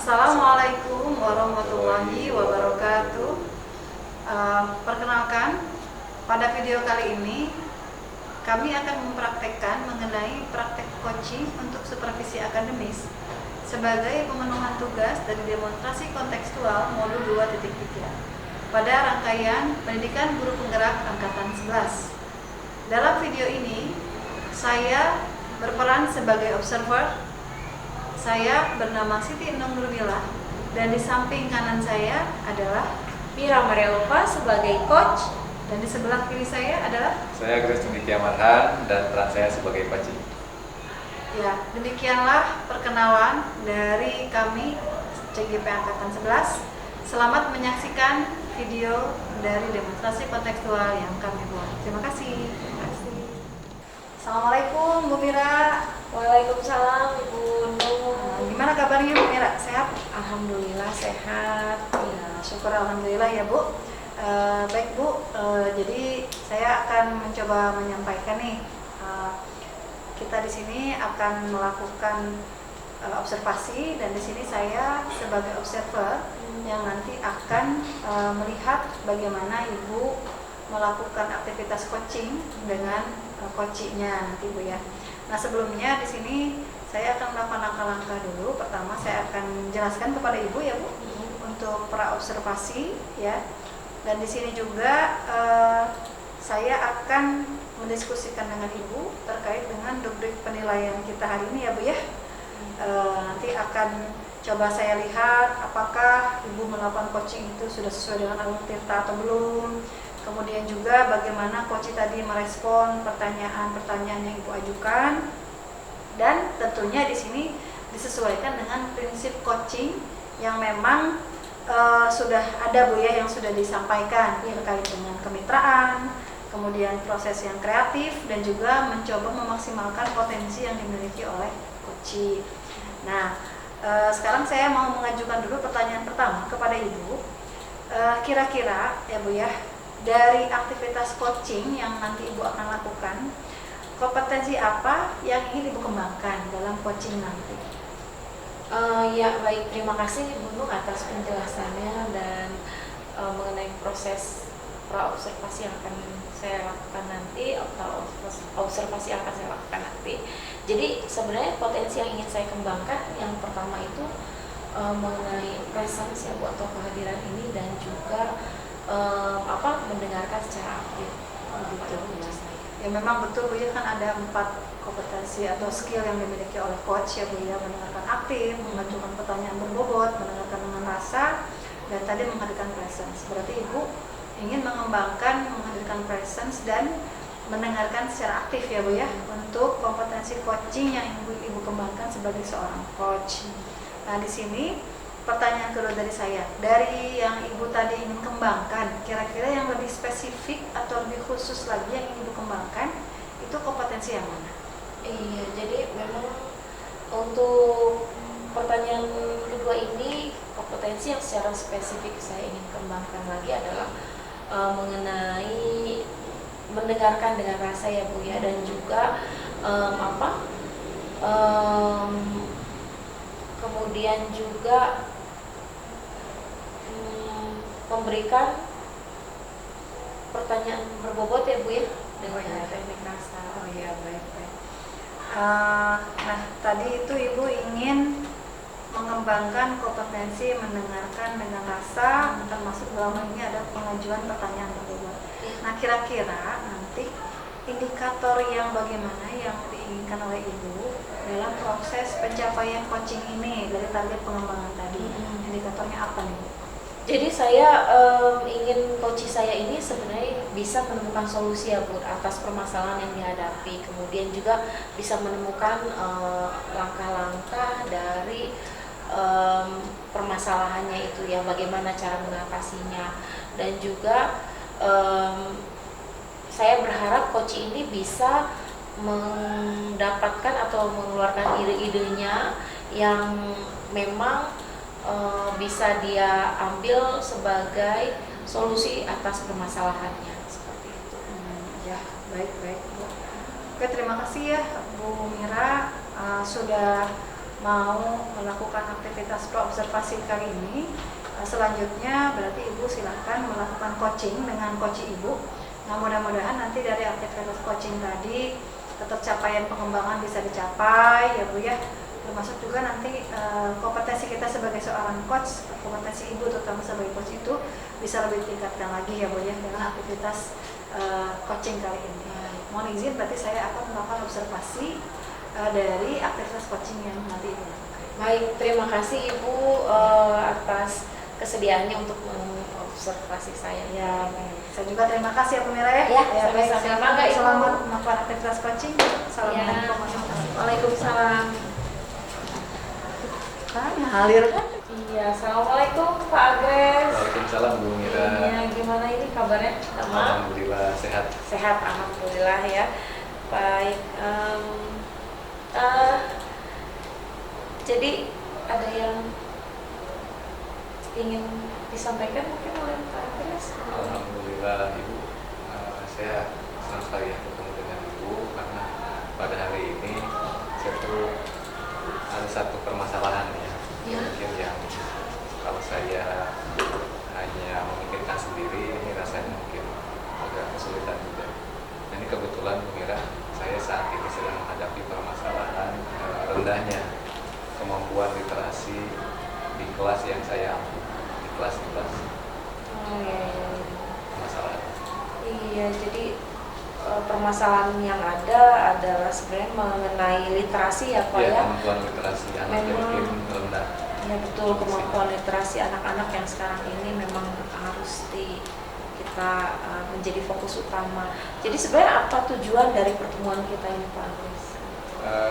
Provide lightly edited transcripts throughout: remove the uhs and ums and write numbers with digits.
Assalamualaikum warahmatullahi wabarakatuh. Perkenalkan, pada video kali ini kami akan mempraktekkan mengenai praktek coaching untuk supervisi akademis sebagai pemenuhan tugas dari demonstrasi kontekstual modul 2.3 pada rangkaian pendidikan guru penggerak angkatan 11. Dalam video ini saya berperan sebagai observer. Saya bernama Siti Endong Nurmila dan di samping kanan saya adalah Mira Marialupa sebagai coach, dan di sebelah kiri saya adalah saya Grace Cendikia Marhan dan peran saya sebagai coach. ya, demikianlah perkenalan dari kami CGP Angkatan 11. Selamat menyaksikan video dari demonstrasi kontekstual yang kami buat. Terima kasih. Assalamualaikum Bu Mira. Waalaikumsalam Ibu Nur. Gimana kabarnya Bu Mira? Sehat? Alhamdulillah sehat. Ya, syukur alhamdulillah ya Bu. Baik Bu, jadi saya akan mencoba menyampaikan nih, kita di sini akan melakukan observasi, dan di sini saya sebagai observer yang nanti akan melihat bagaimana Ibu melakukan aktivitas coaching dengan coachingnya nanti Bu ya. Nah, sebelumnya di sini saya akan melakukan langkah-langkah dulu. Pertama saya akan menjelaskan kepada Ibu ya Bu untuk pra observasi ya. Dan di sini juga saya akan mendiskusikan dengan Ibu terkait dengan rubrik penilaian kita hari ini ya Bu ya. Nanti akan coba saya lihat apakah Ibu melakukan coaching itu sudah sesuai dengan alur tirta atau belum. Kemudian juga bagaimana coach tadi merespon pertanyaan-pertanyaan yang Ibu ajukan, dan tentunya di sini disesuaikan dengan prinsip coaching yang memang sudah ada Bu ya, yang sudah disampaikan terkait dengan kemitraan, kemudian proses yang kreatif, dan juga mencoba memaksimalkan potensi yang dimiliki oleh coach. Nah, sekarang saya mau mengajukan dulu pertanyaan pertama kepada Ibu. Kira-kira ya Bu ya, dari aktivitas coaching yang nanti Ibu akan lakukan, kompetensi apa yang ingin Ibu kembangkan dalam coaching nanti? Ya baik, terima kasih Ibu Nur atas penjelasannya dan mengenai proses pra observasi yang akan saya lakukan nanti atau observasi yang akan saya lakukan nanti. Jadi sebenarnya potensi yang ingin saya kembangkan yang pertama itu mengenai presence ya Bu, atau kehadiran ini, dan juga mendengarkan secara aktif. Begitu ya. Ya memang betul Bu ya, kan ada 4 kompetensi atau skill yang dimiliki oleh coach ya Bu ya: mendengarkan aktif, mengajukan pertanyaan berbobot, mendengarkan dengan rasa, dan tadi menghadirkan presence. Berarti Ibu ingin mengembangkan menghadirkan presence dan mendengarkan secara aktif ya Bu ya, untuk kompetensi coaching yang Ibu kembangkan sebagai seorang coach. Nah, di sini pertanyaan kedua dari saya, dari yang Ibu tadi ingin kembangkan, kira-kira yang lebih spesifik atau lebih khusus lagi yang ingin Ibu kembangkan, itu kompetensi yang mana? Iya, jadi memang untuk pertanyaan kedua ini, kompetensi yang secara spesifik saya ingin kembangkan lagi adalah mengenai mendengarkan dengan rasa ya Bu ya, dan juga kemudian juga memberikan pertanyaan berbobot ya Bu ya, dengan teknik rasa. Oh iya, baik. Nah, tadi itu Ibu ingin mengembangkan kompetensi mendengarkan dengan rasa, termasuk dalam ini ada pengajuan pertanyaan berbobot. Nah, kira-kira nanti indikator yang bagaimana yang diinginkan oleh Ibu dalam proses pencapaian coaching ini dari target pengembangan tadi? Indikatornya apa nih Bu? Jadi saya ingin coach saya ini sebenarnya bisa menemukan solusi ya Bu atas permasalahan yang dihadapi, kemudian juga bisa menemukan langkah-langkah dari permasalahannya itu ya, bagaimana cara mengatasinya, dan juga saya berharap coach ini bisa mendapatkan atau mengeluarkan ide-idenya yang memang bisa dia ambil sebagai solusi atas permasalahannya, seperti itu. Ya, baik Bu. Oke, terima kasih ya Bu Mira sudah mau melakukan aktivitas praobservasi kali ini. Selanjutnya berarti Ibu silakan melakukan coaching dengan coach Ibu. Nah, mudah-mudahan nanti dari aktivitas coaching tadi tercapaian pengembangan bisa dicapai ya Bu ya. Termasuk juga nanti kompetensi kita sebagai seorang coach, kompetensi Ibu terutama sebagai coach itu bisa lebih ditingkatkan lagi ya Bu ya dengan aktivitas coaching kali ini. Mohon izin berarti saya akan melakukan observasi dari aktivitas coaching yang nanti Ibu lakukan. Baik, terima kasih Ibu atas kesediaannya untuk mengobservasi saya. Ya, baik. Saya juga terima kasih ya Bu Mira ya. Ya, baik. sama-sama. Ibu. Selamat melakukan aktivitas coaching. Assalamualaikum warahmatullahi wabarakatuh. Waalaikumsalam. Halir kan? Iya, assalamualaikum Pak Agres. Waalaikumsalam Bu Mira. Iya, gimana ini kabarnya? Alhamdulillah sehat. Sehat, alhamdulillah ya. Baik. Jadi ada yang ingin disampaikan mungkin oleh Pak Agres? Alhamdulillah Ibu, saya senang sekali ya bertemu dengan Ibu karena pada hari ini saya tuh ada satu permasalahan ya, mungkin yang kalau saya hanya memikirkan sendiri ini rasanya mungkin agak kesulitan juga. Nah, ini kebetulan Bu Mira, saya saat ini sedang menghadapi permasalahan rendahnya kemampuan literasi di kelas yang saya ambil, di kelas 11. Oh iya. Masalah. Iya, jadi permasalahan yang ada adalah sebenarnya mengenai literasi ya Pak ya. Kemampuan literasi anak yang mungkin rendah. Ya betul, kemampuan literasi anak-anak yang sekarang ini memang harus kita menjadi fokus utama. Jadi sebenarnya apa tujuan dari pertemuan kita ini Pak Agres?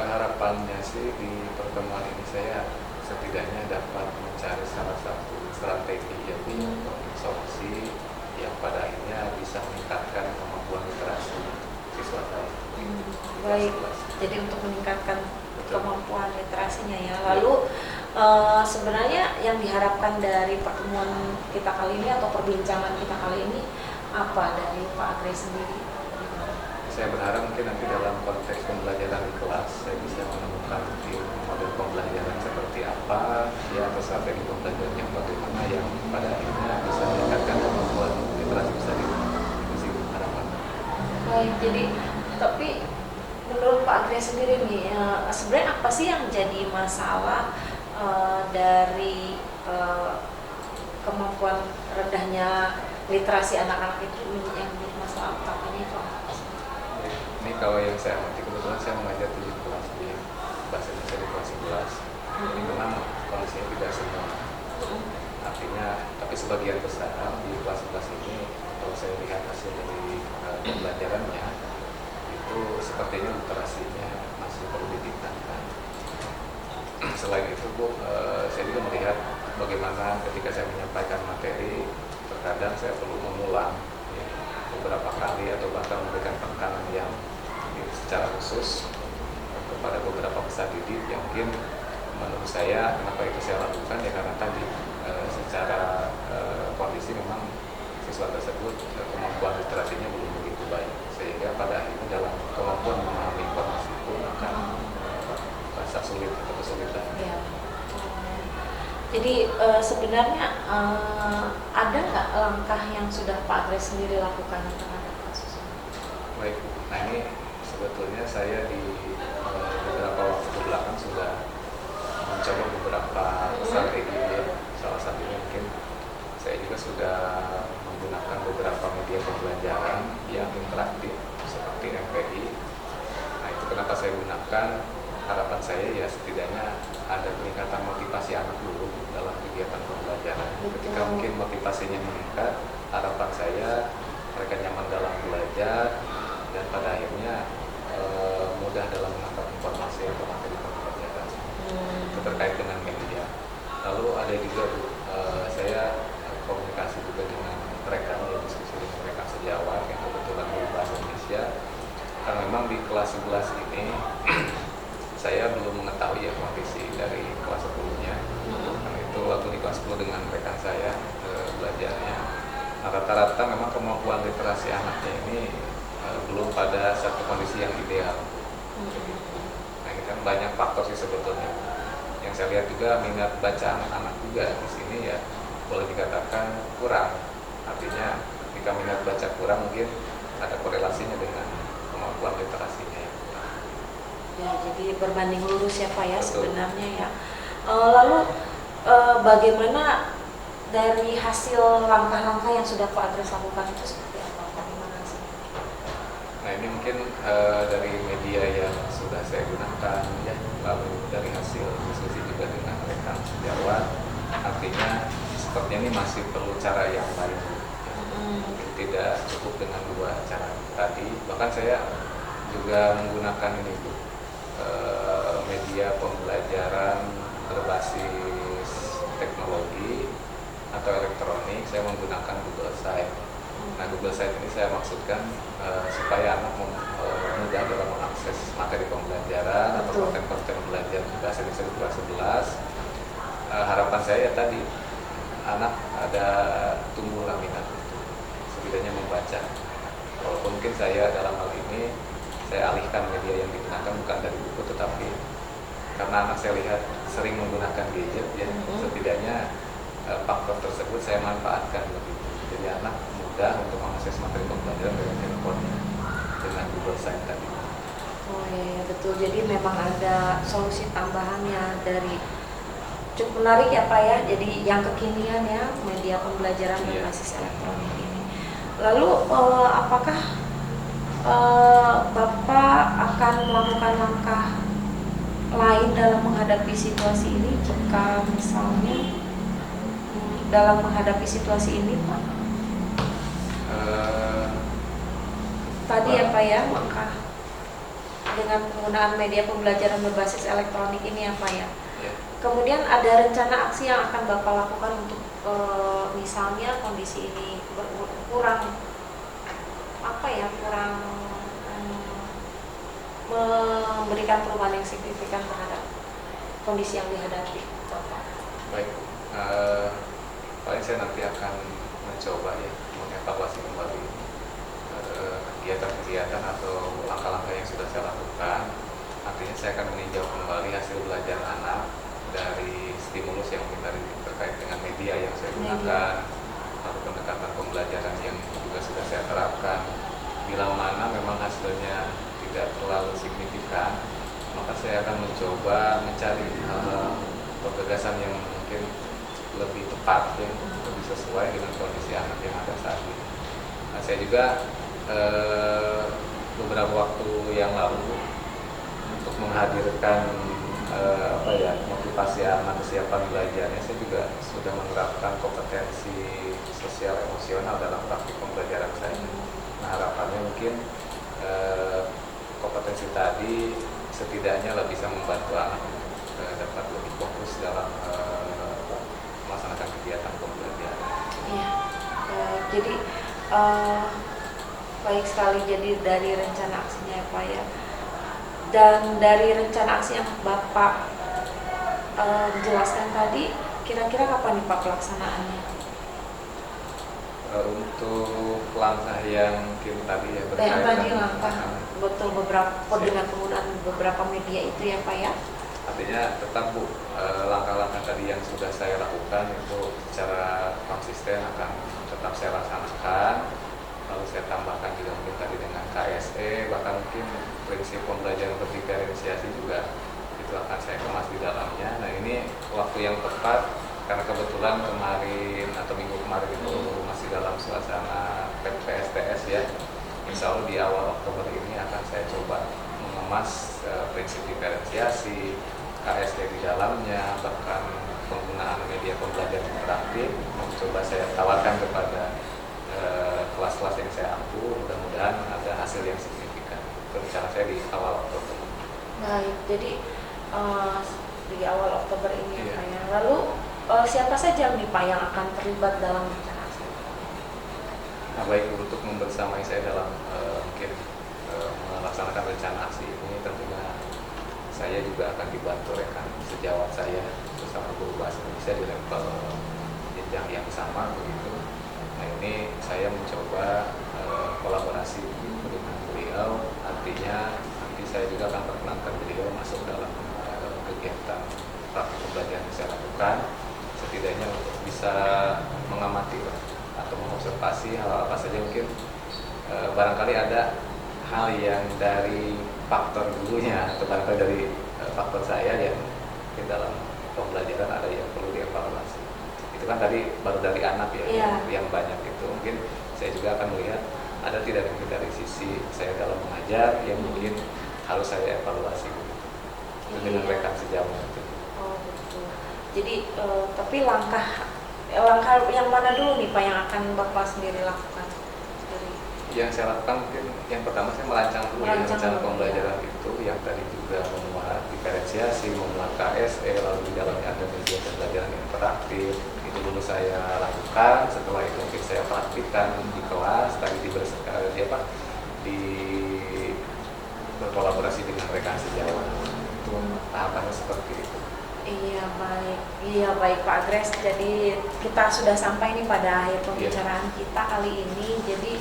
Harapannya sih di pertemuan ini saya setidaknya dapat mencari salah satu strategi atau solusi yang pada akhirnya bisa meningkatkan kemampuan literasi siswa saya. Baik, jadi untuk meningkatkan kemampuan literasinya ya. Lalu sebenarnya yang diharapkan dari pertemuan kita kali ini atau perbincangan kita kali ini apa dari Pak Agres sendiri? Saya berharap mungkin nanti dalam konteks pembelajaran di kelas saya bisa menemukan mungkin model pembelajaran seperti apa ya, atau strategi pembelajaran yang bagaimana yang pada akhirnya bisa meningkatkan kemampuan literasi bisa itu sih harapan. Baik, jadi tapi menurut Pak Agres sendiri nih sebenarnya apa sih yang jadi masalah dari kemampuan rendahnya literasi anak-anak itu yang menjadi masalah utamanya itu apa? Ini kalau yang saya amati, kebetulan saya mengajar 7 kelas di bahasa Indonesia di kelas 11. Ini memang kondisinya tidak semua. Artinya, tapi sebagian besar di kelas 11 ini, kalau saya lihat hasil dari pembelajarannya, itu sepertinya literasinya masih perlu ditingkatkan. Selain itu Bu, saya juga melihat bagaimana ketika saya menyampaikan materi, terkadang saya perlu mengulang ya, beberapa kali atau bahkan memberikan penekanan yang secara khusus kepada beberapa peserta didik yang mungkin menurut saya kenapa itu saya lakukan ya karena tadi secara kondisi memang siswa tersebut kemampuan literasinya belum begitu baik sehingga pada akhirnya dalam kemampuan memahami informasi itu akan rasa sulit atau kesulitan. Ya. Jadi sebenarnya ada nggak langkah yang sudah Pak Agres sendiri lakukan terhadap kasus ini? Baik, nah ini sebetulnya saya di beberapa waktu belakang sudah mencoba beberapa strategi ya. Salah satunya mungkin saya juga sudah menggunakan beberapa media pembelajaran yang interaktif seperti MPI. Nah itu kenapa saya gunakan, harapan saya ya setidaknya ada peningkatan motivasi anak dulu dalam kegiatan pembelajaran. Ketika mungkin motivasinya meningkat, harapan saya mereka nyaman dalam belajar dan pada akhirnya mudah dalam menangkap informasi atau materi pembelajaran terkait dengan media. Lalu ada juga Bu, saya komunikasi juga dengan mereka, diskusi dengan mereka sejawat yang kebetulan di bahasa Indonesia. Karena memang di kelas 11 ini saya belum mengetahui ya kondisi dari kelas 10-nya. Karena itu waktu di kelas 10 dengan rekan saya belajarnya, nah, rata-rata memang kemampuan literasi anaknya ini belum pada satu kondisi yang ideal. Nah ini kan banyak faktor sih sebetulnya. saya lihat juga minat baca anak-anak juga di sini ya boleh dikatakan kurang. Artinya ketika minat baca kurang mungkin ada korelasinya dengan kemampuan literasinya yang kurang. Ya, jadi berbanding lurus ya Pak ya. Betul. Sebenarnya ya. Lalu bagaimana dari hasil langkah-langkah yang sudah Pak Adres lakukan itu seperti apa? Bagaimana sih? Nah ini mungkin dari media yang sudah saya gunakan ya, lalu dari hasil diskusi juga dengan rekan sejawat, artinya sepertinya ini masih perlu cara yang lain. Mungkin tidak cukup dengan 2 cara tadi. Bahkan saya juga menggunakan ini Bu, media pembelajaran berbasis teknologi atau elektronik. Saya menggunakan Google Site. Nah, Google Site ini saya maksudkan supaya anak mudah dalam mengakses materi pembelajaran atau Betul. konten-konten belajar bahasa Indonesia di kelas 11. Harapan saya tadi anak ada tumbuhlah minat itu, setidaknya membaca. Walaupun mungkin saya dalam hal ini saya alihkan media yang digunakan bukan dari buku, tetapi karena anak saya lihat sering menggunakan gadget ya, setidaknya faktor tersebut saya manfaatkan lebih. Jadi anak mudah untuk mengakses materi pembelajaran dengan handphonenya dengan Google Site tadi. Oh iya, betul. Jadi memang ada solusi tambahannya dari cukup menarik ya Pak ya. Jadi yang kekinian ya media pembelajaran berbasis elektronik ini. Lalu apakah Bapak akan melakukan langkah lain dalam menghadapi situasi ini jika misalnya dalam menghadapi situasi ini Pak? Tadi ya Pak ya, langkah dengan penggunaan media pembelajaran berbasis elektronik ini ya Pak ya. Kemudian ada rencana aksi yang akan Bapak lakukan untuk misalnya kondisi ini kurang memberikan perubahan yang signifikan terhadap kondisi yang dihadapi Bapak. Baik, paling saya nanti akan mencoba ya mengevaluasi kembali kegiatan-kegiatan atau langkah-langkah yang sudah saya lakukan. Artinya saya akan meninjau kembali hasil belajar anak dari stimulus yang tadi terkait dengan media yang saya gunakan, atau pendekatan pembelajaran yang juga sudah saya terapkan. Bila mana memang hasilnya tidak terlalu signifikan, maka saya akan mencoba mencari gagasan yang mungkin lebih tepat, yang lebih sesuai dengan kondisi anak yang ada saat ini. Nah, saya juga beberapa waktu yang lalu untuk menghadirkan motivasi anak, kesiapan belajarnya, saya juga sudah menerapkan kompetensi sosial emosional dalam praktik pembelajaran saya. Nah, harapannya mungkin kompetensi tadi setidaknya bisa membantu anak dapat lebih fokus dalam melaksanakan kegiatan pembelajaran. Iya, jadi baik sekali. Jadi dari rencana aksinya ya Pak ya, dan dari rencana aksi yang Bapak jelaskan tadi, kira-kira kapan nih Pak pelaksanaannya? Untuk langkah yang mungkin tadi ya Yang tadi dengan langkah betul beberapa dengan penggunaan beberapa media itu ya Pak ya. Artinya tetap Bu, langkah-langkah tadi yang sudah saya lakukan itu secara konsisten akan tetap saya laksanakan. Lalu saya tambahkan juga mungkin tadi dengan KSE, bahkan mungkin prinsip pembelajaran berdiferensiasi juga itu akan saya kemas di dalamnya. Nah, ini waktu yang tepat karena kebetulan kemarin atau minggu kemarin itu masih dalam suasana PSTS ya. Insya Allah di awal Oktober ini akan saya coba mengemas prinsip diferensiasi, KSD di dalamnya, bahkan penggunaan media pembelajaran interaktif, mencoba saya tawarkan kepada kelas-kelas yang saya ampu. Mudah-mudahan ada hasil yang signifikan. Itu rencana saya di awal Oktober. Baik, jadi di awal Oktober ini Iya. Pak ya. Lalu siapa saja nih Pak yang akan terlibat dalam rencana aksi? Nah, baik, untuk membersamai saya dalam mungkin melaksanakan rencana aksi ini, tentunya saya juga akan dibantu rekan sejawat saya bersama guru bahasa Indonesia di level jenjang yang sama begitu. Nah, ini saya mencoba kolaborasi dengan beliau, artinya nanti saya juga akan perkenankan beliau masuk dalam kegiatan praktik lakukan setidaknya untuk bisa mengamati Pak, atau mengobservasi hal apa saja mungkin barangkali ada hal yang dari faktor gurunya atau barangkali dari faktor saya yang mungkin dalam pembelajaran ada yang perlu dievaluasi. Itu kan tadi baru dari anak ya, yang banyak itu mungkin saya juga akan melihat ada tidak mungkin dari sisi saya dalam mengajar yang mungkin harus saya evaluasi dengan rekan sejauh itu. Oh betul. Jadi tapi langkah yang mana dulu nih Pak yang akan Bapak sendiri lakukan? Yang saya lakukan mungkin yang pertama saya merancang dulu rencana pembelajaran itu yang tadi juga memuat diferensiasi, memuat KSE, lalu di dalamnya ada kegiatan pembelajaran interaktif. Itu dulu saya lakukan, setelah itu mungkin saya praktikkan di kelas, tadi berkolaborasi dengan rekan sejawat. Itu tahapannya seperti itu. Iya baik Pak Agres. Jadi kita sudah sampai nih pada akhir pembicaraan kita kali ini. Jadi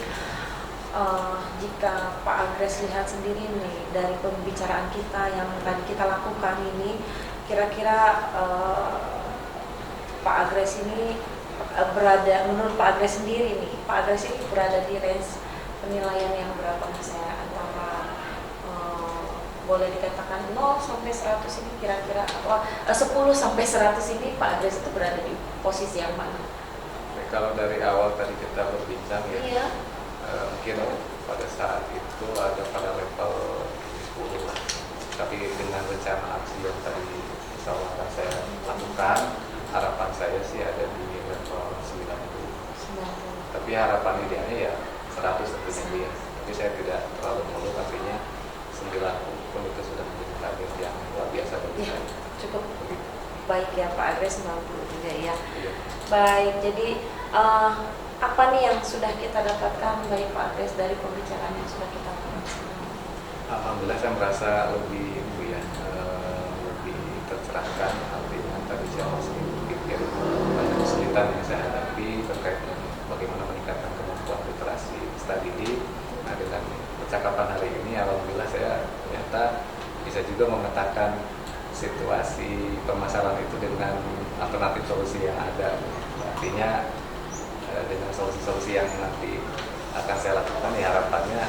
jika Pak Agres lihat sendiri nih dari pembicaraan kita yang tadi kita lakukan ini, kira-kira Pak Agres ini menurut Pak Agres sendiri nih, Pak Agres ini berada di range penilaian yang berapa misalnya antara boleh dikatakan 0 sampai 100 ini kira-kira 10 sampai 100 ini Pak Agres itu berada di posisi yang mana? Kalau dari awal tadi kita berbincang ya. Iya. Mungkin pada saat itu ada pada level 10 lah, tapi dengan rencana aksi yang tadi insya Allah akan saya lakukan, harapan saya sih ada di level 90. Tapi harapan idealnya ya 100 tentunya dia, tapi saya tidak terlalu muluk, artinya 90 pun itu sudah menjadi target yang luar biasa bagi saya. Cukup baik ya Pak Agres, 90 juga ya. Iya. Baik, jadi apa nih yang sudah kita dapatkan baik Pak Agres dari pembicaraan yang sudah kita lakukan? Alhamdulillah saya merasa lebih tercerahkan, artinya tadi saya masih berpikir banyak kesulitan yang saya hadapi terkait dengan bagaimana meningkatkan kemampuan literasi study. Nah dengan percakapan hari ini alhamdulillah saya ternyata bisa juga memetakan situasi permasalahan itu dengan alternatif solusi yang ada. Artinya dengan solusi-solusi yang nanti akan saya lakukan ya harapannya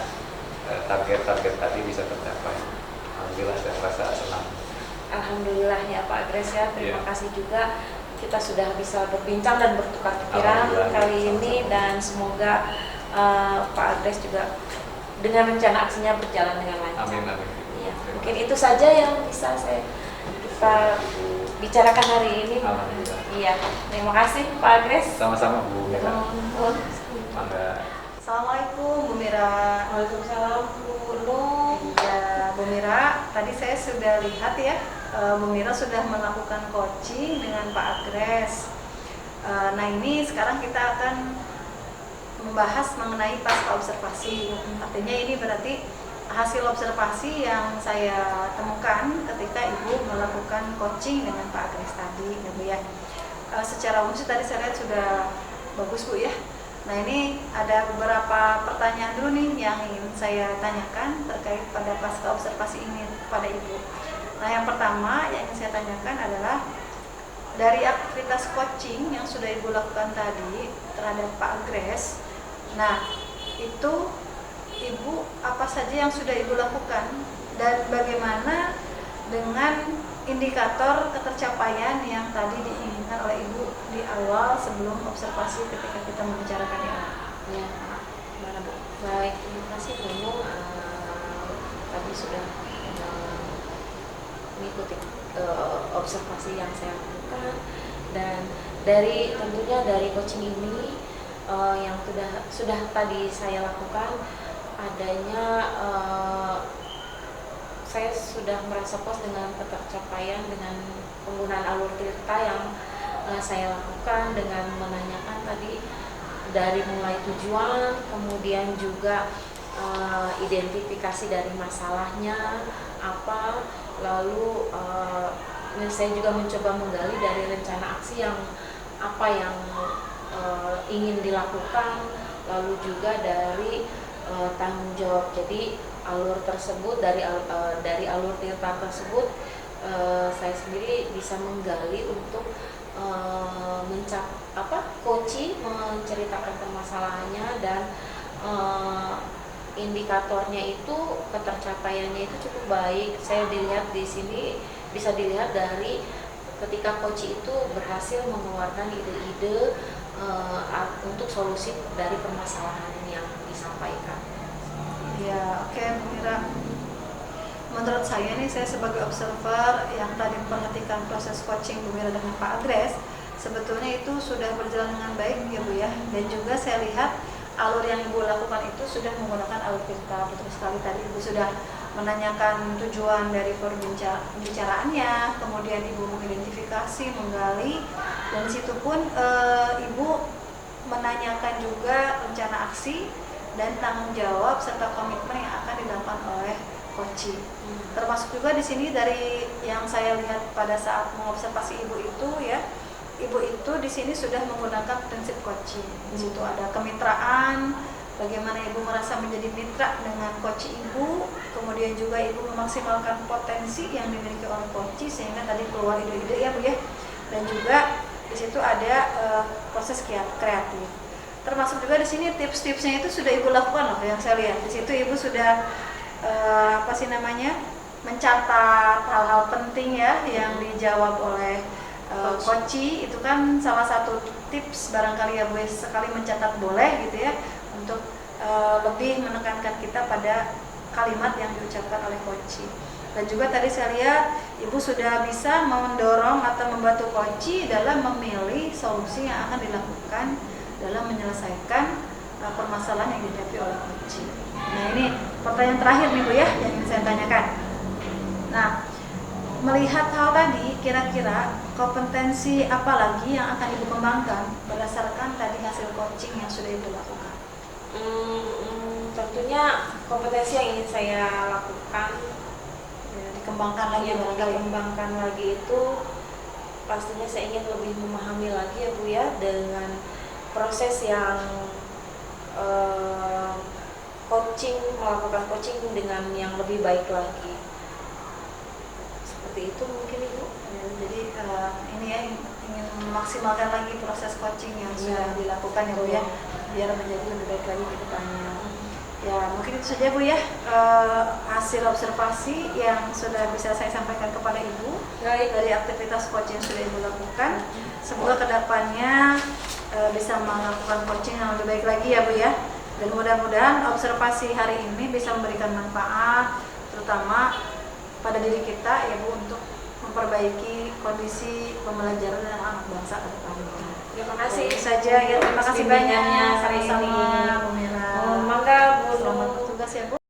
target-target tadi bisa tercapai. Alhamdulillah saya merasa senang. Alhamdulillah ya Pak Agres ya, terima kasih juga kita sudah bisa berbincang dan bertukar pikiran kali ini dan semoga Pak Agres juga dengan rencana aksinya berjalan dengan lancar. Amin. Ya, mungkin itu saja yang bisa kita bicarakan hari ini. Iya, terima kasih Pak Agres. Sama-sama Bu Mira. Assalamualaikum Bu Mira. Waalaikumsalam Bu Nur. Ya Bu Mira, tadi saya sudah lihat ya, Bu Mira sudah melakukan coaching dengan Pak Agres. Nah ini sekarang kita akan membahas mengenai pasca observasi. Artinya ini berarti hasil observasi yang saya temukan ketika Ibu melakukan coaching dengan Pak Agres tadi, ya Bu ya. Secara umum tadi saya lihat sudah bagus Bu ya. Nah ini ada beberapa pertanyaan dulu nih yang ingin saya tanyakan terkait pada pasca observasi ini kepada Ibu. Nah yang pertama yang ingin saya tanyakan adalah dari aktivitas coaching yang sudah Ibu lakukan tadi terhadap Pak Agres. Nah itu Ibu apa saja yang sudah Ibu lakukan dan bagaimana dengan indikator ketercapaian yang tadi diinginkan oleh Ibu di awal sebelum observasi ketika kita membicarakan di awal. Ya, mana Bu? Baik, terima kasih Bu Nur. Tadi sudah mengikuti observasi yang saya lakukan dan tentunya dari coaching ini yang sudah tadi saya lakukan adanya saya sudah merasa puas dengan ketercapaian dengan penggunaan alur tirta yang saya lakukan dengan menanyakan tadi dari mulai tujuan, kemudian juga identifikasi dari masalahnya apa, lalu saya juga mencoba menggali dari rencana aksi yang apa yang ingin dilakukan, lalu juga dari tanggung jawab. Jadi alur tersebut dari alur tirta tersebut saya sendiri bisa menggali untuk coaching menceritakan permasalahannya dan indikatornya itu ketercapaiannya itu cukup baik. Saya dilihat di sini bisa dilihat dari ketika coach itu berhasil mengeluarkan ide-ide untuk solusi dari permasalahan yang disampaikan. Ya, oke, Bu Mira. Menurut saya nih, saya sebagai observer yang tadi memperhatikan proses coaching Bu Mira dengan Pak Andres, sebetulnya itu sudah berjalan dengan baik ya Bu ya. Dan juga saya lihat alur yang Ibu lakukan itu sudah menggunakan alur pintar. Betul sekali, tadi Ibu sudah menanyakan tujuan dari pembicaraannya, kemudian Ibu mengidentifikasi, menggali, dan situ pun Ibu menanyakan juga rencana aksi dan tanggung jawab serta komitmen yang akan dilakukan oleh coaching. Termasuk juga di sini dari yang saya lihat pada saat mengobservasi Ibu itu ya, Ibu itu di sini sudah menggunakan prinsip coaching. Di situ ada kemitraan, bagaimana Ibu merasa menjadi mitra dengan coach Ibu, kemudian juga Ibu memaksimalkan potensi yang dimiliki oleh coach sehingga tadi keluar ide-ide ya Bu ya. Dan juga di situ ada proses kreatif. Termasuk juga di sini tips-tipsnya itu sudah Ibu lakukan loh yang saya lihat. Di situ Ibu sudah mencatat hal-hal penting ya yang dijawab oleh coach. Itu kan salah satu tips barangkali ya Bu, sekali mencatat boleh gitu ya, untuk lebih menekankan kita pada kalimat yang diucapkan oleh coach. Dan juga tadi saya lihat Ibu sudah bisa mendorong atau membantu coach dalam memilih solusi yang akan dilakukan dalam menyelesaikan permasalahan yang dihadapi oleh coach. Nah, ini pertanyaan terakhir nih Bu ya yang ingin saya tanyakan. Nah, melihat hal tadi, kira-kira kompetensi apa lagi yang akan Ibu kembangkan berdasarkan tadi hasil coaching yang sudah Ibu lakukan? Tentunya kompetensi yang ingin saya lakukan Ya, dikembangkan lagi yang barangkali. dikembangkan lagi itu pastinya saya ingin lebih memahami lagi ya Bu ya, dengan proses yang melakukan coaching dengan yang lebih baik lagi. Seperti itu mungkin Ibu. Ya, jadi ini ya ingin memaksimalkan lagi proses coaching yang sudah dilakukan ya Bu ya, biar menjadi lebih baik lagi ke depannya. Ya, mungkin itu saja Bu ya hasil observasi yang sudah bisa saya sampaikan kepada Ibu dari aktivitas coaching yang sudah Ibu lakukan. Semoga kedepannya bisa melakukan coaching yang lebih baik lagi ya Bu ya. Dan mudah-mudahan observasi hari ini bisa memberikan manfaat terutama pada diri kita ya Bu, untuk memperbaiki kondisi pembelajaran dan anak bangsa ke depannya. Terima kasih. Itu saja ya, terima kasih banyak bimbingannya hari ini. sama Bu Mira. Mangga Bu. Selamat bertugas ya Bu.